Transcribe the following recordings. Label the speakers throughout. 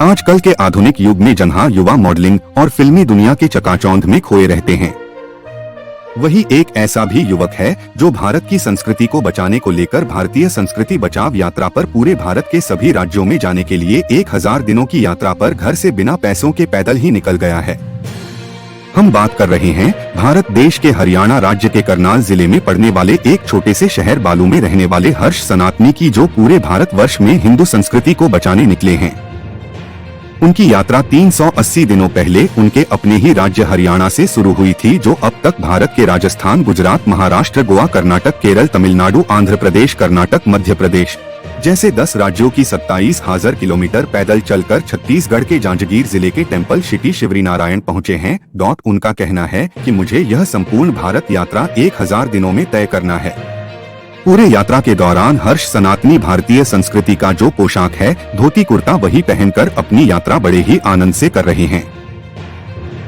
Speaker 1: आजकल के आधुनिक युग में जहाँ युवा मॉडलिंग और फिल्मी दुनिया के चकाचौंध में खोए रहते हैं, वही एक ऐसा भी युवक है जो भारत की संस्कृति को बचाने को लेकर भारतीय संस्कृति बचाव यात्रा पर पूरे भारत के सभी राज्यों में जाने के लिए 1000 दिनों की यात्रा पर घर से बिना पैसों के पैदल ही निकल गया है। हम बात कर रहे हैं भारत देश के हरियाणा राज्य के करनाल जिले में पड़ने वाले एक छोटे से शहर बालू में रहने वाले हर्ष सनातनी की, जो पूरे भारतवर्ष में हिंदू संस्कृति को बचाने निकले हैं। उनकी यात्रा 380 दिनों पहले उनके अपने ही राज्य हरियाणा से शुरू हुई थी, जो अब तक भारत के राजस्थान, गुजरात, महाराष्ट्र, गोवा, कर्नाटक, केरल, तमिलनाडु, आंध्र प्रदेश, कर्नाटक, मध्य प्रदेश जैसे 10 राज्यों की 27,000 किलोमीटर पैदल चलकर छत्तीसगढ़ के जांजगीर जिले के टेम्पल सिटी शिवरीनारायण पहुंचे हैं। उनका कहना है कि मुझे यह संपूर्ण भारत यात्रा 1000 दिनों में तय करना है। पूरे यात्रा के दौरान हर्ष सनातनी भारतीय संस्कृति का जो पोशाक है, धोती कुर्ता, वही पहनकर अपनी यात्रा बड़े ही आनंद से कर रहे हैं।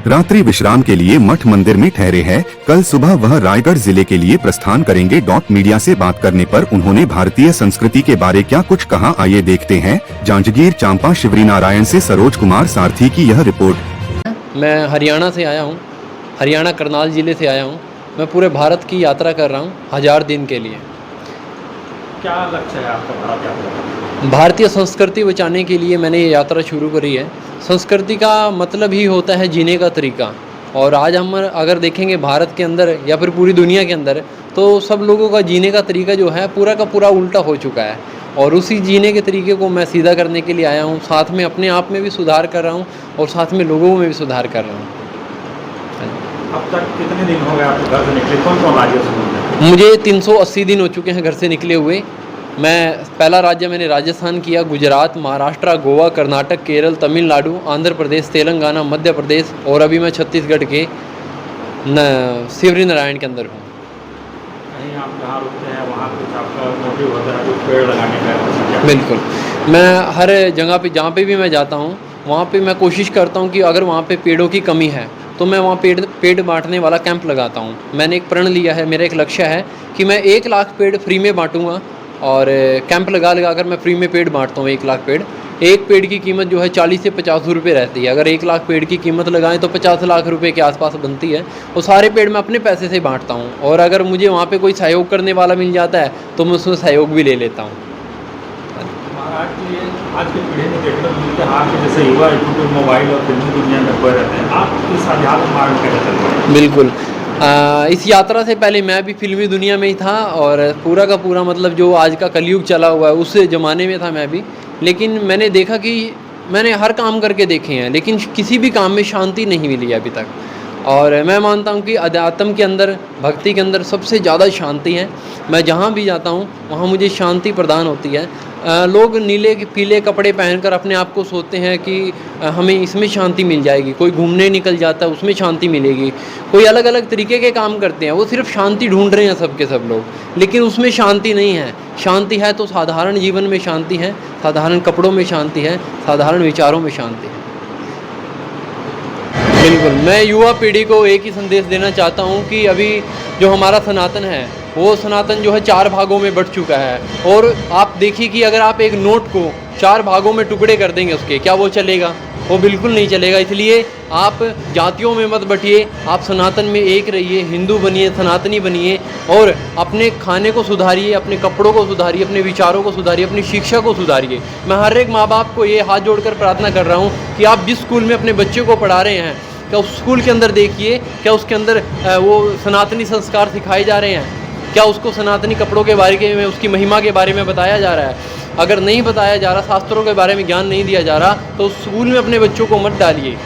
Speaker 1: रात्रि विश्राम के लिए मठ मंदिर में ठहरे हैं। कल सुबह वह रायगढ़ जिले के लिए प्रस्थान करेंगे। मीडिया से बात करने पर उन्होंने भारतीय संस्कृति के बारे क्या कुछ कहा, आइए देखते हैं। जांजगीर चांपा शिवरीनारायण से सरोज कुमार सारथी की यह रिपोर्ट।
Speaker 2: मैं हरियाणा से आया हूँ, हरियाणा करनाल जिले से आया हूँ। मैं पूरे भारत की यात्रा कर रहा हूँ 1000 दिन के लिए।
Speaker 3: क्या लक्ष्य है आपका भारत यात्रा का?
Speaker 2: भारतीय संस्कृति बचाने के लिए मैंने ये यात्रा शुरू करी है। संस्कृति का मतलब ही होता है जीने का तरीका, और आज हम अगर देखेंगे भारत के अंदर या फिर पूरी दुनिया के अंदर, तो सब लोगों का जीने का तरीका जो है पूरा का पूरा उल्टा हो चुका है, और उसी जीने के तरीके को मैं सीधा करने के लिए आया हूँ। साथ में अपने आप में भी सुधार कर रहा हूँ और साथ में लोगों में भी सुधार कर रहा हूँ।
Speaker 3: अब तक कितने दिन हो गए आप घर से निकले? कौन कौन राज्यों से घूमते हैं?
Speaker 2: मुझे 380 दिन हो चुके हैं घर से निकले हुए। मैं पहला राज्य मैंने राजस्थान किया, गुजरात, महाराष्ट्र, गोवा, कर्नाटक, केरल, तमिलनाडु, आंध्र प्रदेश, तेलंगाना, मध्य प्रदेश, और अभी मैं छत्तीसगढ़ के शिवरीनारायण के अंदर हूँ।
Speaker 3: कहीं आप जहाँ रुकते हैं वहाँ कुछ आपका मोटिव होता है कुछ पेड़ लगाने का?
Speaker 2: बिल्कुल, मैं हर जगह पे जहाँ पे भी मैं जाता हूँ वहाँ पे मैं कोशिश करता हूँ कि अगर वहाँ पे पेड़ों की कमी है तो मैं वहाँ पेड़ बांटने वाला कैंप लगाता हूँ। मैंने एक प्रण लिया है, मेरा एक लक्ष्य है कि मैं 1 लाख पेड़ फ्री में बांटूंगा, और कैंप लगा कर मैं फ्री में पेड़ बांटता हूँ। 1 लाख पेड़, एक पेड़ की कीमत जो है 40 से 50 रुपये रहती है। अगर 1 लाख पेड़ की कीमत लगाएं तो 50 लाख रुपए के आसपास बनती है। और सारे पेड़ मैं अपने पैसे से बांटता हूँ, और अगर मुझे वहाँ पे कोई सहयोग करने वाला मिल जाता है तो मैं उसमें सहयोग भी ले लेता हूँ।
Speaker 3: आज की पीढ़ी में देखने को मिलता है आपके जैसे युवा मोबाइल और फिल्मी दुनिया में खोए रहते हैं, आप इस आध्यात्म मार्ग में कैसे चल रहे हैं?
Speaker 2: बिल्कुल, इस यात्रा से पहले मैं भी फिल्मी दुनिया में ही था, और पूरा का पूरा मतलब जो आज का कलयुग चला हुआ है उस ज़माने में था मैं भी। लेकिन मैंने देखा कि मैंने हर काम करके देखे हैं, लेकिन किसी भी काम में शांति नहीं मिली अभी तक। और मैं मानता हूँ कि अध्यात्म के अंदर, भक्ति के अंदर सबसे ज़्यादा शांति है। मैं जहाँ भी जाता हूँ वहाँ मुझे शांति प्रदान होती है। लोग नीले पीले कपड़े पहनकर अपने आप को सोचते हैं कि हमें इसमें शांति मिल जाएगी। कोई घूमने निकल जाता है उसमें शांति मिलेगी। कोई अलग अलग तरीके के काम करते हैं, वो सिर्फ शांति ढूंढ रहे हैं सबके सब लोग, लेकिन उसमें शांति नहीं है। शांति है तो साधारण जीवन में शांति है, साधारण कपड़ों में शांति है, साधारण विचारों में शांति है। बिल्कुल, मैं युवा पीढ़ी को एक ही संदेश देना चाहता हूँ कि अभी जो हमारा सनातन है वो सनातन जो है 4 भागों में बट चुका है। और आप देखिए कि अगर आप एक नोट को 4 भागों में टुकड़े कर देंगे उसके, क्या वो चलेगा? वो बिल्कुल नहीं चलेगा। इसलिए आप जातियों में मत बटिए, आप सनातन में एक रहिए, हिंदू बनिए, सनातनी बनिए, और अपने खाने को सुधारिए, अपने कपड़ों को सुधारिए, अपने विचारों को सुधारिए, अपनी शिक्षा को सुधारिए। मैं हर एक माँ बाप को ये हाथ जोड़कर प्रार्थना कर रहा हूँ कि आप जिस स्कूल में अपने बच्चे को पढ़ा रहे हैं, क्या उस स्कूल के अंदर देखिए, क्या उसके अंदर वो सनातनी संस्कार सिखाए जा रहे हैं? क्या उसको सनातनी कपड़ों के बारे में, उसकी महिमा के बारे में बताया जा रहा है? अगर नहीं बताया जा रहा, शास्त्रों के बारे में ज्ञान नहीं दिया जा रहा, तो उस स्कूल में अपने बच्चों को मत डालिए।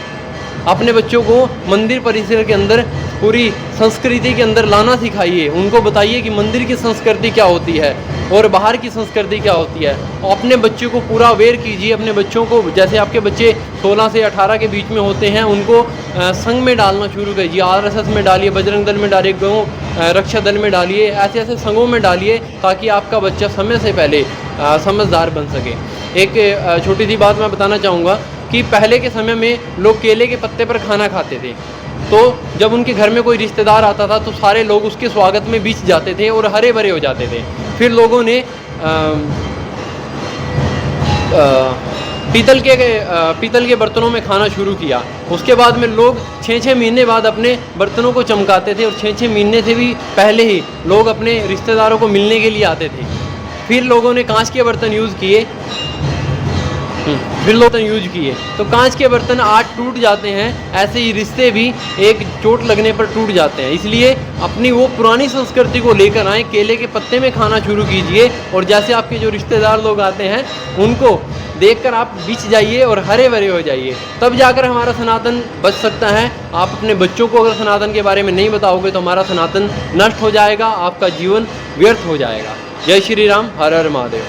Speaker 2: अपने बच्चों को मंदिर परिसर के अंदर पूरी संस्कृति के अंदर लाना सिखाइए। उनको बताइए कि मंदिर की संस्कृति क्या होती है और बाहर की संस्कृति क्या होती है। अपने बच्चों को पूरा अवेयर कीजिए। अपने बच्चों को, जैसे आपके बच्चे 16 से 18 के बीच में होते हैं, उनको संघ में डालना शुरू कीजिए। RSS में डालिए, बजरंग दल में डालिए, गौ रक्षा दल में डालिए, ऐसे ऐसे संघों में डालिए ताकि आपका बच्चा समय से पहले समझदार बन सके। एक छोटी सी बात मैं बताना चाहूँगा कि पहले के समय में लोग केले के पत्ते पर खाना खाते थे, तो जब उनके घर में कोई रिश्तेदार आता था तो सारे लोग उसके स्वागत में बीच जाते थे और हरे भरे हो जाते थे। फिर लोगों ने पीतल के बर्तनों में खाना शुरू किया। उसके बाद में लोग 6-6 महीने बाद अपने बर्तनों को चमकाते थे और 6-6 महीने से भी पहले ही लोग अपने रिश्तेदारों को मिलने के लिए आते थे। फिर लोगों ने कांच के बर्तन यूज़ किए, तो कांच के बर्तन आज टूट जाते हैं, ऐसे ही रिश्ते भी एक चोट लगने पर टूट जाते हैं। इसलिए अपनी वो पुरानी संस्कृति को लेकर आए, केले के पत्ते में खाना शुरू कीजिए और जैसे आपके जो रिश्तेदार लोग आते हैं उनको देखकर आप बिछ जाइए और हरे भरे हो जाइए, तब जाकर हमारा सनातन बच सकता है। आप अपने बच्चों को अगर सनातन के बारे में नहीं बताओगे तो हमारा सनातन नष्ट हो जाएगा, आपका जीवन व्यर्थ हो जाएगा। जय श्री राम, हर हर महादेव।